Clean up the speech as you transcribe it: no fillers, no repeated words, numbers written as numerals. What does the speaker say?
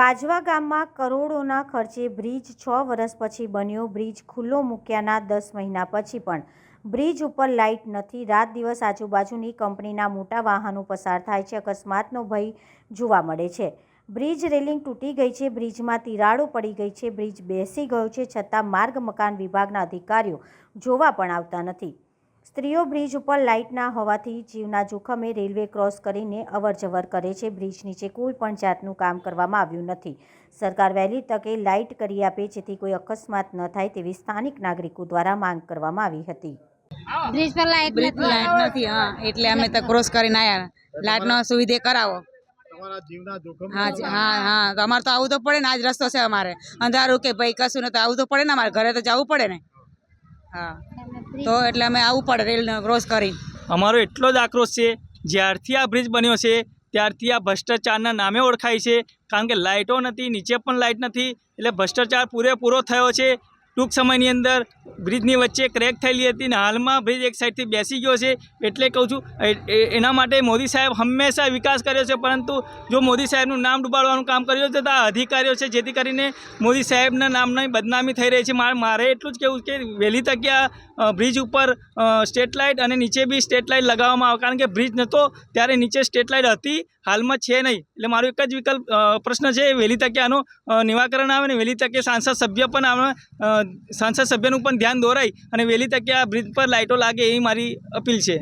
બાજવા ગામમાં કરોડોના ખર્ચે બ્રિજ 6 વર્ષ પછી બન્યો। બ્રિજ ખુલ્લો મૂક્યાના 10 મહિના પછી પણ બ્રિજ ઉપર લાઇટ નથી। રાત દિવસ આજુબાજુની કંપનીના મોટા વાહનો પસાર થાય છે। અકસ્માતનો ભય જોવા મળે છે। બ્રિજ રેલિંગ તૂટી ગઈ છે। બ્રિજમાં તિરાડો પડી ગઈ છે। બ્રિજ બેસી ગયો છે, છતાં માર્ગ મકાન વિભાગના અધિકારીઓ જોવા પણ આવતા નથી। સ્ત્રીઓ બ્રિજ ઉપર લાઇટ ના હોવાથી જીવના જોખમે રેલવે ક્રોસ કરીને અવરજવર કરે છે। બ્રિજ નીચે કોઈ પણ જાતનું કામ કરવામાં આવ્યું નથી। સરકાર વહેલી તકે લાઇટ કરી આપે જેથી કોઈ અકસ્માત ન થાય તેવી સ્થાનિક નાગરિકો દ્વારા માંગ કરવામાં આવી હતી। બ્રિજ પર લાઇટ નથી। હા, એટલે અમે તો ક્રોસ કરીને આયા। લાઇટનો સુવિધા કરાવો। હા હા હા, તો અમારે તો આવવું તો પડે ને। આજ રસ્તો છે અમારે અંધારું કે ભાઈ કશું ને, તો આવવું તો પડે ને। અમારે ઘરે તો જવું પડે ને। હા, તો એટલે અમે આવવું પડે રેલ ક્રોસ કરી। અમારો એટલો જ આક્રોશ છે, જ્યારથી આ બ્રિજ બન્યો છે ત્યારથી આ ભ્રષ્ટાચારના નામે ઓળખાય છે। કારણ કે લાઇટો નથી, નીચે પણ લાઇટ નથી, એટલે ભ્રષ્ટાચાર પૂરેપૂરો થયો છે। ટૂંક સમયની અંદર બ્રિજની વચ્ચે ક્રેક થયેલી હતી ને હાલમાં બ્રિજ એક સાઈડથી બેસી ગયો છે। એટલે કહું છું, એના માટે મોદી સાહેબ હંમેશા વિકાસ કર્યો છે, પરંતુ જો મોદી સાહેબનું નામ ડૂબાડવાનું કામ કર્યું છે તો આ અધિકારીઓ છે, જેથી કરીને મોદી સાહેબના નામની બદનામી થઈ રહી છે। મારે એટલું જ કહેવું કે વહેલી તકે આ બ્રિજ ઉપર સ્ટ્રીટ લાઇટ અને નીચે બી સ્ટ્રીટ લાઇટ લગાવવામાં આવે। કારણ કે બ્રિજ નહોતો ત્યારે નીચે સ્ટ્રીટ લાઇટ હતી, હાલમાં છે નહીં। એટલે મારો એક જ પ્રશ્ન છે, વહેલી તકે આનો નિવાકરણ આવે ને વહેલી તકે સાંસદ સભ્ય પણ આવે, સાંસદ સભ્યનું પણ ધ્યાન દોરાય અને વહેલી તકે આ બ્રિજ પર લાઇટો લાગે એવી મારી અપીલ છે।